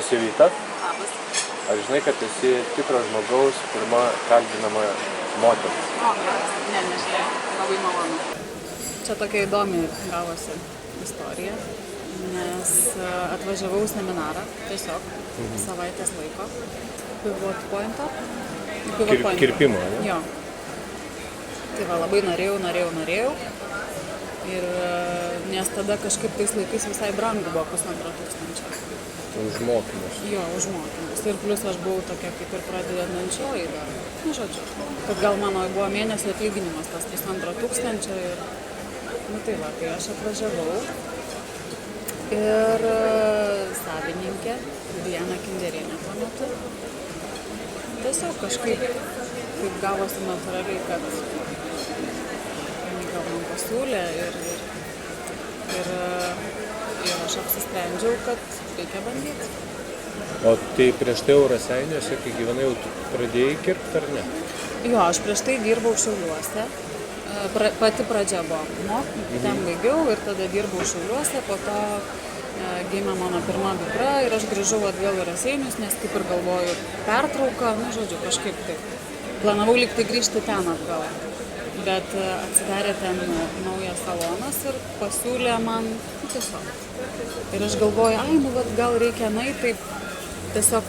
Labas, Jovita. Labas. Ar žinai, kad esi tikro žmogaus pirma kalbinama moteris? Nežinau, labai malonu. Čia tokia įdomi gavosi istorija, nes atvažiavau į seminarą tiesiog savaitės laiko. Pivot Point'o. Kirpimo, ne? Jo. Tai va, labai norėjau. Ir nes tada kažkaip tais laikais visai brangu buvo 1500. Už mokymus. Jo, už mokymus. Ir plus aš buvau tokia kaip ir pradedančioji dar. Nu, žodžiu, kad gal mano buvo mėnesio atlyginimas tas 1500 ir... Nu tai va, tai aš atvažiavau. Ir savininkė, Diana Kinderienė tuo metu. Tiesiog kažkaip kaip gavosi natūraliai, kad gal man pasiūlė ir aš apsisprendžiau, kad reikia bandyti. O tai prieš tai Raseiniuose, kai gyvenai, jau pradėjai kirpti ar ne? Jo, aš prieš tai dirbau Šiauliuose. Pati pradžia buvo. Ten baigiau ir tada dirbau Šiauliuose, po to gimė mano pirma dukra ir aš grįžau atgal į Raseinius, nes kaip ir galvoju pertrauką, nu žodžiu, kažkaip taip. Planavau likti grįžti ten atgal. Bet atsidarė ten naujas salonas ir pasiūlė man tiesiog. Ir aš galvoju, nu vat gal reikia taip tiesiog,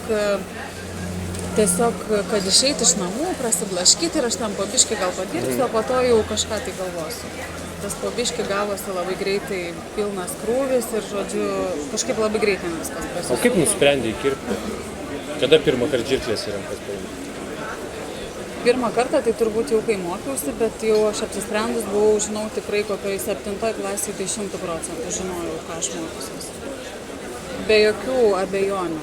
kad išeiti iš namų, prasiblaškyti ir aš ten po biškį gal padirbsiu, o po to jau kažką tai galvosiu. Tas po biškį gavosi labai greitai pilnas krūvis ir, žodžiu, kažkaip labai greitai viskas pasisūkė. O kaip nusprendėjai kirpti? Kada pirmą kartą žirklės į rankas paėmė? Pirmą kartą tai turbūt jau kai mokiausi, bet jau aš apsisprendus buvau, žinau, tikrai kokioj 7 klasėje, tai 100% žinojau, ką aš mokysiuosi. Be jokių abejonių.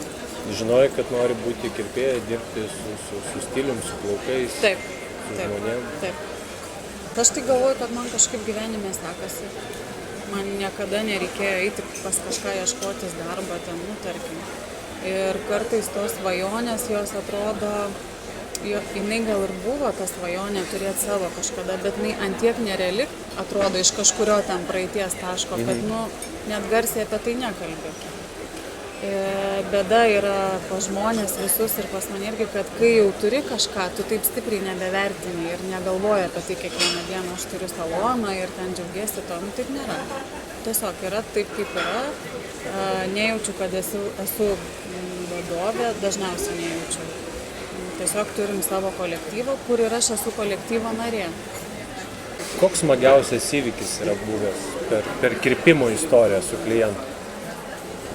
Žinojai, kad nori būti kirpėja, dirbti su stilium, su plaukais, su žmonėm? Taip. Aš tai galvoju, kad man kažkaip gyvenime sekasi. Man niekada nereikėjo eiti pas kažką ieškotis darbą ten, tarkim. Ir kartais tos svajonės, jos atrodo... Jinai gal ir buvo ta svajonė turėti savo kažkada, bet jinai antiek nereali atrodo iš kažkurio ten praeities taško, kad net garsiai apie tai nekalbė. Bėda yra pas žmonės visus ir pas mane irgi, kad kai jau turi kažką, tu taip stipriai nebevertini ir negalvoji apie tai kiekvieną dieną, aš turiu saloną ir ten džiaugiesi to, taip nėra. Tiesiog yra taip, kaip yra. Nejaučiu, kad esu vadovė, dažniausiai nejaučiu. Tiesiog turim savo kolektyvą, kur ir aš esu kolektyvo narė. Koks smagiausias įvykis yra buvęs per kirpimo istoriją su klientu?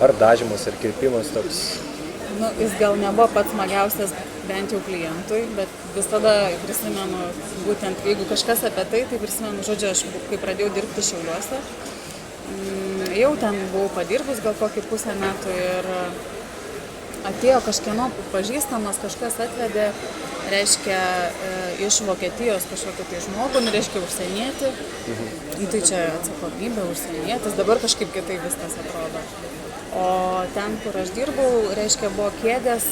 Ar dažymas, ar kirpimas toks? Jis gal nebuvo pats smagiausias bent jau klientui, bet visada prisimenu, būtent jeigu kažkas apie tai prisimenu, žodžiu, aš kai pradėjau dirbti Šiauliuose, jau ten buvau padirbus gal kokį pusę metų ir atėjo kažkieno pažįstamas, kažkas atvedė, reiškia, iš Vokietijos kažkokį tai žmogų, reiškia, užsienietį. Tai čia atsakomybė, užsienietis, dabar kažkaip kitaip viskas atrodo. O ten, kur aš dirbau, reiškia, buvo kėdės,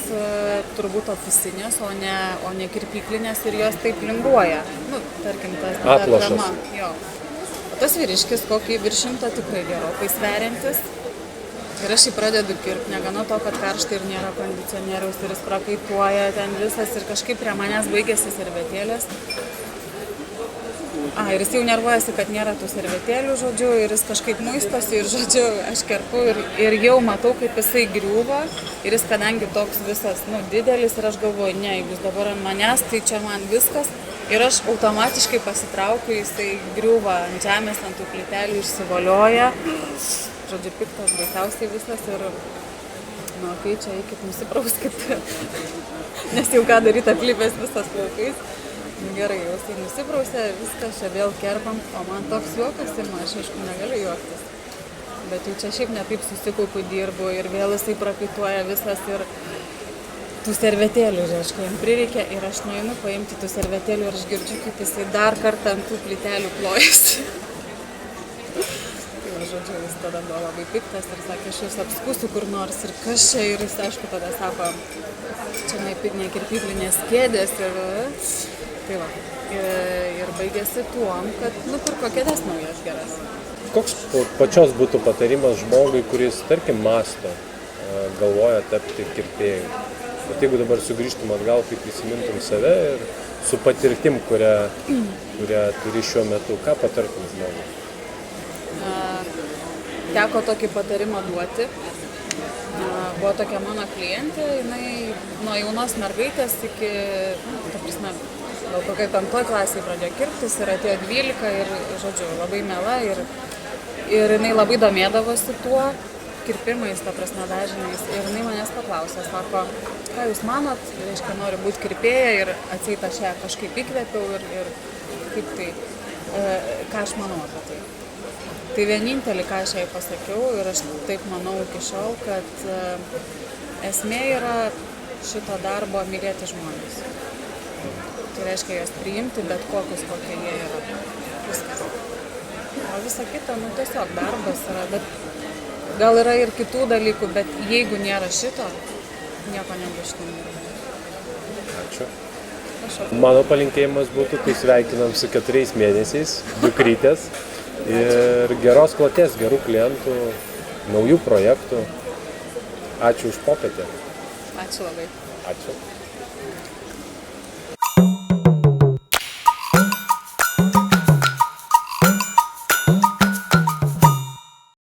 turbūt ofisinės, o ne kirpyklinės ir jos taip linguoja. Tarkim, tas atlošas. Jo. O tas vyriškis, kokį virš 100 tikrai gerokai sveriantis. Ir aš jį pradedu kirpti, negana to, kad karšta ir nėra kondicionieriaus ir jis prakaituoja ten visas ir kažkaip prie manęs baigėsi servetėlės. Ir jis jau nervuojasi, kad nėra tų servetėlių, žodžiu, ir jis kažkaip muistosi ir, žodžiu, aš kerpu ir jau matau, kaip jisai griūva ir jis, kadangi toks visas, didelis ir aš galvoju, ne, jeigu jis dabar ant manęs, tai čia man viskas. Ir aš automatiškai pasitraukiu, jisai griūva ant žemės, ant tų plytelių, išsivolioja. Žodžiu, piktas baisiausiai visas ir, okei, čia eikit nusiprauskit, nes jau ką daryti aplipęs visas plaukais. Gerai, jau jisai nusiprausė, viskas, čia vėl kerpam, o man toks juokas ir aš aišku negaliu juoktis. Bet jau čia šiaip netaip susikaupiu dirbu ir vėl jisai prakaituoja visas ir tų servetėlių, reiškia, jam prireikia ir aš nueinu paimti tų servetėlių ir aš girdžiu, kaip jisai dar kartą ant tų plytelių plojasi. Žodžiu, jis tada buvo labai piktas ir sakė, aš jūs apskusiu kur nors ir kas čia ir jis, aišku, tada sako, čia ne kirpyklinės kėdės ir tai va. Ir baigėsi tuom, kad nupirko kėdes naujas geras. Koks pačios būtų patarimas žmogui, kuris, tarkim, mąsto, galvoja tapti kirpėjai. Bet jeigu dabar sugrįžtum atgal, kaip prisimintum save ir su patirtim, kurią turi šiuo metu, ką patartum žmogui? Teko tokį patarimą duoti. Buvo tokia mano klientė, jinai nuo jaunos mergaitės iki, ta prasme, gal kokiai 5 klasėje pradėjo kirptis ir atėjo 12 ir, žodžiu, labai miela ir jinai labai domėdavosi tuo, kirpimais, ta prasme, dažniais. Ir jinai manęs paklausė, sako, ką jūs manot, reiškia, noriu būti kirpėja ir atseit aš ją kažkaip įkvėpiau ir kaip tai, ką aš manau apie tai. Tai vienintelį, ką aš jai pasakiau ir aš taip manau iki šiol, kad esmė yra šito darbo mylėti žmonės. Tai reiškia juos priimti, bet kokius, kokie jie yra. Viskas. O visa kita, tiesiog darbas yra, bet gal yra ir kitų dalykų, bet jeigu nėra šito, nieko nebus šitame. Ačiū. Mano palinkėjimas būtų, tai sveikinam su 4 mėnesiais, dukrytės. Ir geros kloties, gerų klientų, naujų projektų. Ačiū už popietę. Ačiū labai. Ačiū.